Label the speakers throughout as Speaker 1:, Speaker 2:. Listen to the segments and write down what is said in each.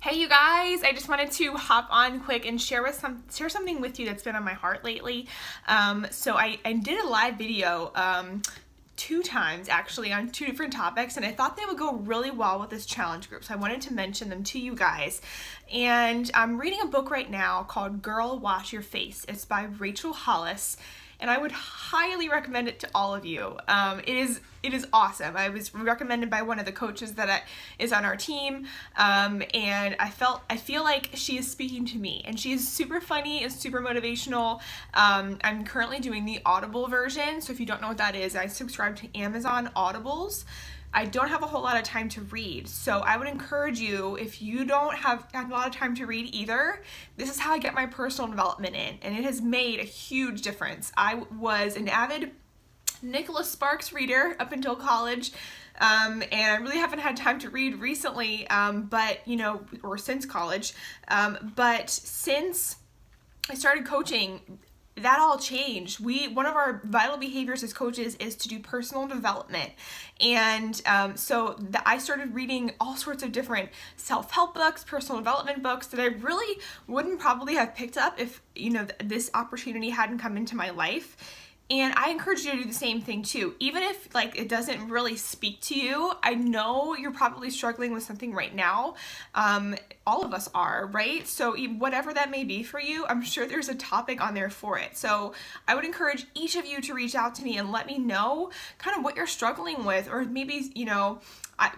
Speaker 1: Hey you guys, I just wanted to hop on quick and share something with you that's been on my heart lately. So I did a live video two times actually on two different topics, and I thought they would go really well with this challenge group, so I wanted to mention them to you guys. And I'm reading a book right now called Girl Wash Your Face. It's by Rachel Hollis, and I would highly recommend it to all of you. It is awesome. I was recommended by one of the coaches that is on our team, and I feel like she is speaking to me, and she is super funny and super motivational. I'm currently doing the Audible version, so if you don't know what that is, I subscribe to Amazon Audibles. I don't have a whole lot of time to read, so I would encourage you, if you don't have a lot of time to read either, this is how I get my personal development in, and it has made a huge difference. I was an avid Nicholas Sparks reader up until college, and I really haven't had time to read recently, or since college, but since I started coaching, that all changed. One of our vital behaviors as coaches is to do personal development. And I started reading all sorts of different self-help books, personal development books that I really wouldn't probably have picked up if, this opportunity hadn't come into my life. And I encourage you to do the same thing too. Even if it doesn't really speak to you, I know you're probably struggling with something right now. All of us are, right? So whatever that may be for you, I'm sure there's a topic on there for it. So I would encourage each of you to reach out to me and let me know kind of what you're struggling with, or maybe,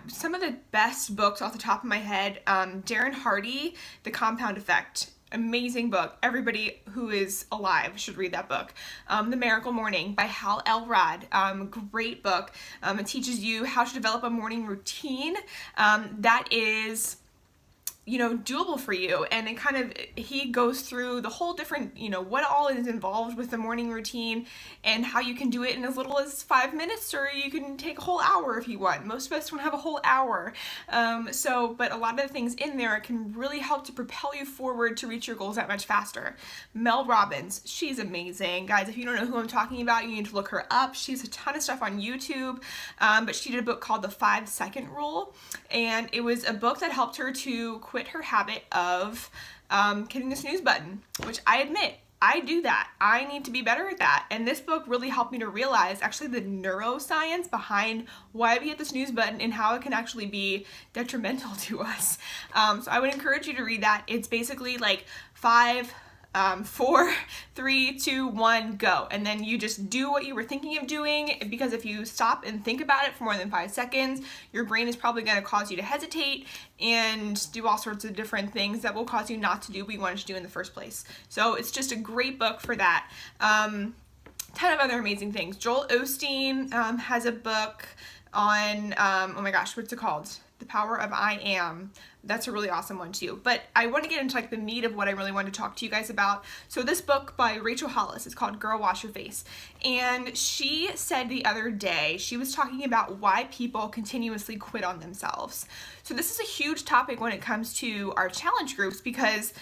Speaker 1: some of the best books off the top of my head, Darren Hardy, The Compound Effect. Amazing book. Everybody who is alive should read that book. The Miracle Morning by Hal Elrod. Great book. It teaches you how to develop a morning routine that is doable for you, and he goes through the whole different, what all is involved with the morning routine and how you can do it in as little as 5 minutes, or you can take a whole hour if you want. Most of us don't have a whole hour. But a lot of the things in there can really help to propel you forward to reach your goals that much faster. Mel Robbins, she's amazing. Guys, if you don't know who I'm talking about, you need to look her up. She has a ton of stuff on YouTube, but she did a book called The 5-Second Rule, and it was a book that helped her to quit her habit of hitting the snooze button, which I admit, I do that. I need to be better at that. And this book really helped me to realize actually the neuroscience behind why we hit the snooze button and how it can actually be detrimental to us. So I would encourage you to read that. It's basically 5, 4, 3, 2, 1, go. And then you just do what you were thinking of doing, because if you stop and think about it for more than 5 seconds, your brain is probably going to cause you to hesitate and do all sorts of different things that will cause you not to do what you wanted to do in the first place. So it's just a great book for that. Ton of other amazing things. Joel Osteen has a book on, oh my gosh, what's it called? The Power of I Am. That's a really awesome one too. But I want to get into the meat of what I really want to talk to you guys about. So this book by Rachel Hollis is called Girl Wash Your Face. And she said the other day, she was talking about why people continuously quit on themselves. So this is a huge topic when it comes to our challenge groups, because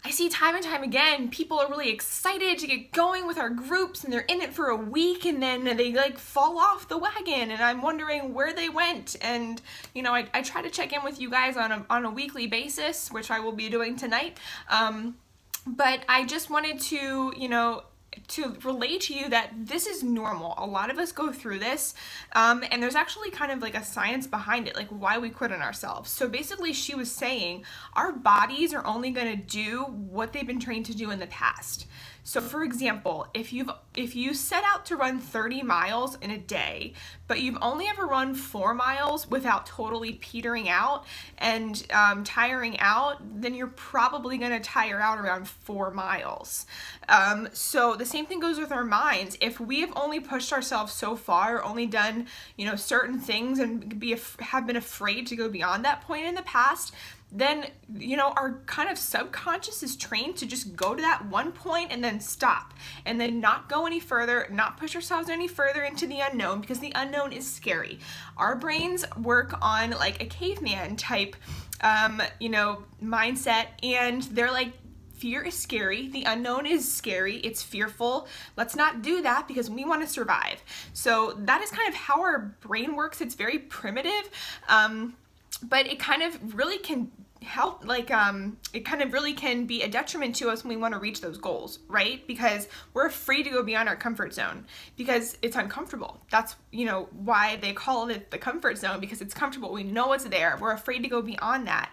Speaker 1: I see time and time again, people are really excited to get going with our groups, and they're in it for a week, and then they fall off the wagon, and I'm wondering where they went. And I try to check in with you guys on a weekly basis, which I will be doing tonight. But I just wanted to to relate to you that this is normal. A lot of us go through this, and there's actually kind of a science behind it, why we quit on ourselves. So basically she was saying our bodies are only going to do what they've been trained to do in the past. So for example, if you set out to run 30 miles in a day, but you've only ever run 4 miles without totally petering out and tiring out, then you're probably going to tire out around 4 miles. So the same thing goes with our minds. If we have only pushed ourselves so far, only done certain things, and have been afraid to go beyond that point in the past, then our kind of subconscious is trained to just go to that one point and then stop, and then not go any further, not push ourselves any further into the unknown, because the unknown is scary. Our brains work on a caveman type mindset, and they're fear is scary, the unknown is scary, it's fearful, let's not do that because we want to survive. So that is kind of how our brain works. It's very primitive, but it kind of really can help, like, it kind of really can be a detriment to us when we want to reach those goals, right? Because we're afraid to go beyond our comfort zone because it's uncomfortable. That's, why they call it the comfort zone, because it's comfortable. We know it's there. We're afraid to go beyond that.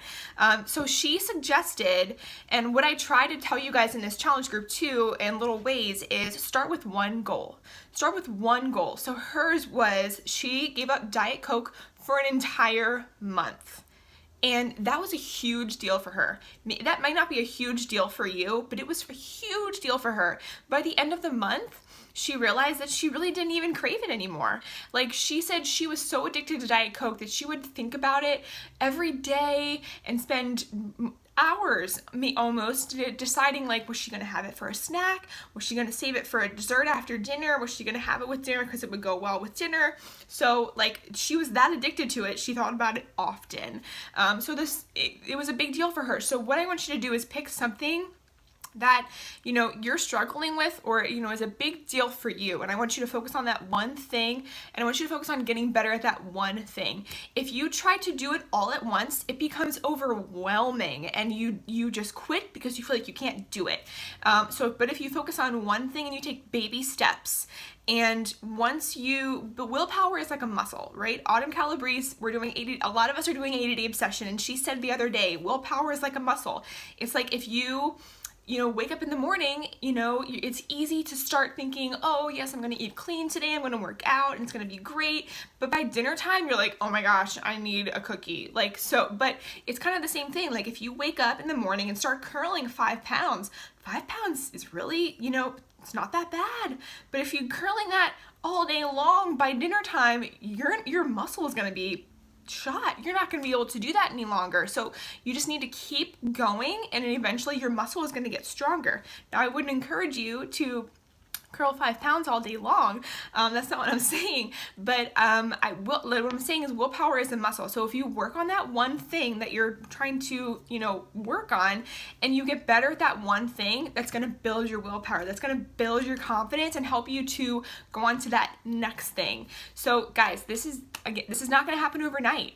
Speaker 1: So she suggested, and what I try to tell you guys in this challenge group too, in little ways, is start with one goal. Start with one goal. So hers was, she gave up Diet Coke for an entire month. And that was a huge deal for her. That might not be a huge deal for you, but it was a huge deal for her. By the end of the month, she realized that she really didn't even crave it anymore. Like, she said she was so addicted to Diet Coke that she would think about it every day and spend hours, almost, deciding, like, was she gonna have it for a snack? Was she gonna save it for a dessert after dinner? Was she gonna have it with dinner because it would go well with dinner? So, like, she was that addicted to it, she thought about it often. So it was a big deal for her. So what I want you to do is pick something that you're struggling with, or is a big deal for you, and I want you to focus on that one thing, and I want you to focus on getting better at that one thing. If you try to do it all at once, it becomes overwhelming and you just quit because you feel like you can't do it. But if you focus on one thing and you take baby steps, and but willpower is like a muscle, right? Autumn Calabrese, a lot of us are doing 80-day obsession, and she said the other day, willpower is like a muscle. It's like if you wake up in the morning, it's easy to start thinking, oh yes, I'm gonna eat clean today, I'm gonna work out, and it's gonna be great. But by dinner time, you're like, oh my gosh, I need a cookie. But it's kind of the same thing. Like, if you wake up in the morning and start curling 5 pounds, 5 pounds is really, it's not that bad. But if you're curling that all day long, by dinner time, your muscle is gonna be shot. You're not going to be able to do that any longer. So you just need to keep going, and eventually your muscle is going to get stronger. Now, I wouldn't encourage you to curl 5 pounds all day long. That's not what I'm saying. But what I'm saying is willpower is a muscle. So if you work on that one thing that you're trying to, work on, and you get better at that one thing, that's going to build your willpower. That's going to build your confidence and help you to go on to that next thing. So guys, this is not going to happen overnight.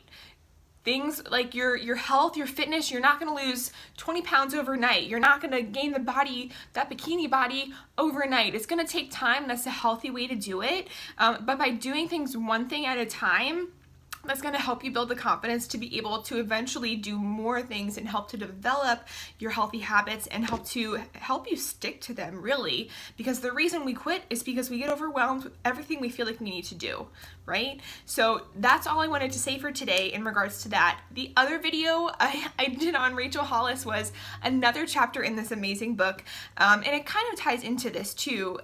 Speaker 1: Things like your health, your fitness, you're not going to lose 20 pounds overnight. You're not going to gain that bikini body overnight. It's going to take time. That's a healthy way to do it. But by doing things one thing at a time, that's going to help you build the confidence to be able to eventually do more things and help to develop your healthy habits and help you stick to them, really. Because the reason we quit is because we get overwhelmed with everything we feel like we need to do, right? So that's all I wanted to say for today in regards to that. The other video I did on Rachel Hollis was another chapter in this amazing book, and it kind of ties into this too.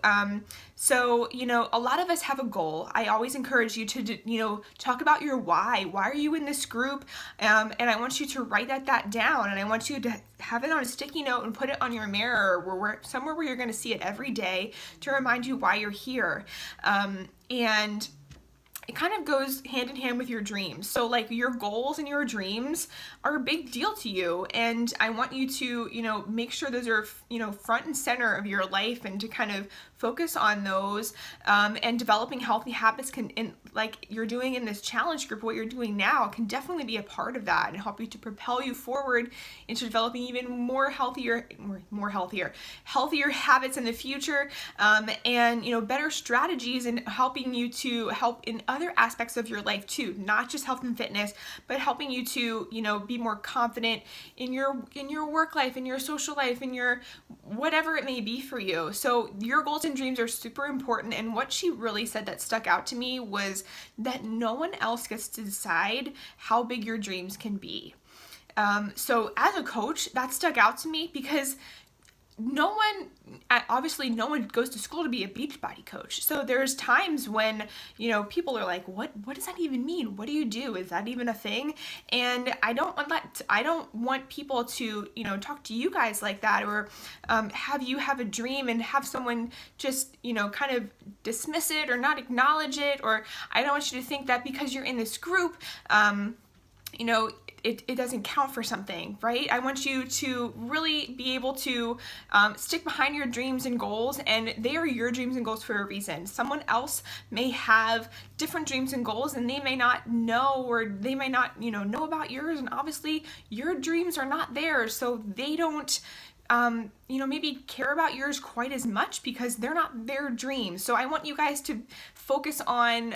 Speaker 1: So, a lot of us have a goal. I always encourage you to, talk about your why. Why are you in this group? And I want you to write that down, and I want you to have it on a sticky note and put it on your mirror, or somewhere where you're going to see it every day to remind you why you're here. And it kind of goes hand in hand with your dreams. So, like, your goals and your dreams are a big deal to you, and I want you to, make sure those are, front and center of your life, and to kind of focus on those, and developing healthy habits like you're doing in this challenge group, what you're doing now can definitely be a part of that and help you to propel you forward into developing even healthier habits in the future, and better strategies, and helping you to help in other aspects of your life too, not just health and fitness, but helping you to be more confident in your work life, in your social life, in your whatever it may be for you. So your goals and dreams are super important, and what she really said that stuck out to me was that no one else gets to decide how big your dreams can be. So as a coach, that stuck out to me because obviously no one goes to school to be a Beachbody coach. So there's times when, people are like, what does that even mean? What do you do? Is that even a thing? And I don't want people to, talk to you guys like that, or have you have a dream and have someone just, kind of dismiss it or not acknowledge it. Or I don't want you to think that because you're in this group, it doesn't count for something, right? I want you to really be able to stick behind your dreams and goals, and they are your dreams and goals for a reason. Someone else may have different dreams and goals, and they may not know, or they may not, know about yours, and obviously your dreams are not theirs, so they don't maybe care about yours quite as much because they're not their dreams. So I want you guys to focus on,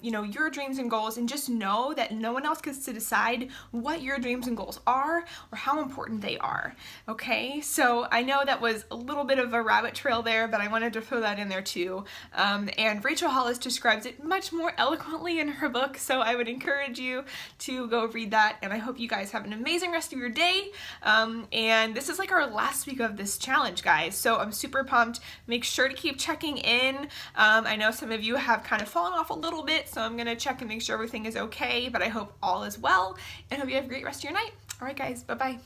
Speaker 1: your dreams and goals, and just know that no one else gets to decide what your dreams and goals are or how important they are. Okay, so I know that was a little bit of a rabbit trail there, but I wanted to throw that in there too. And Rachel Hollis describes it much more eloquently in her book, so I would encourage you to go read that. And I hope you guys have an amazing rest of your day. And this is like our last week of this challenge, guys, so I'm super pumped. Make sure to keep checking in. I know some of you have kind of fallen off a little bit, so I'm gonna check and make sure everything is okay, but I hope all is well, and hope you have a great rest of your night. All right, guys, bye-bye.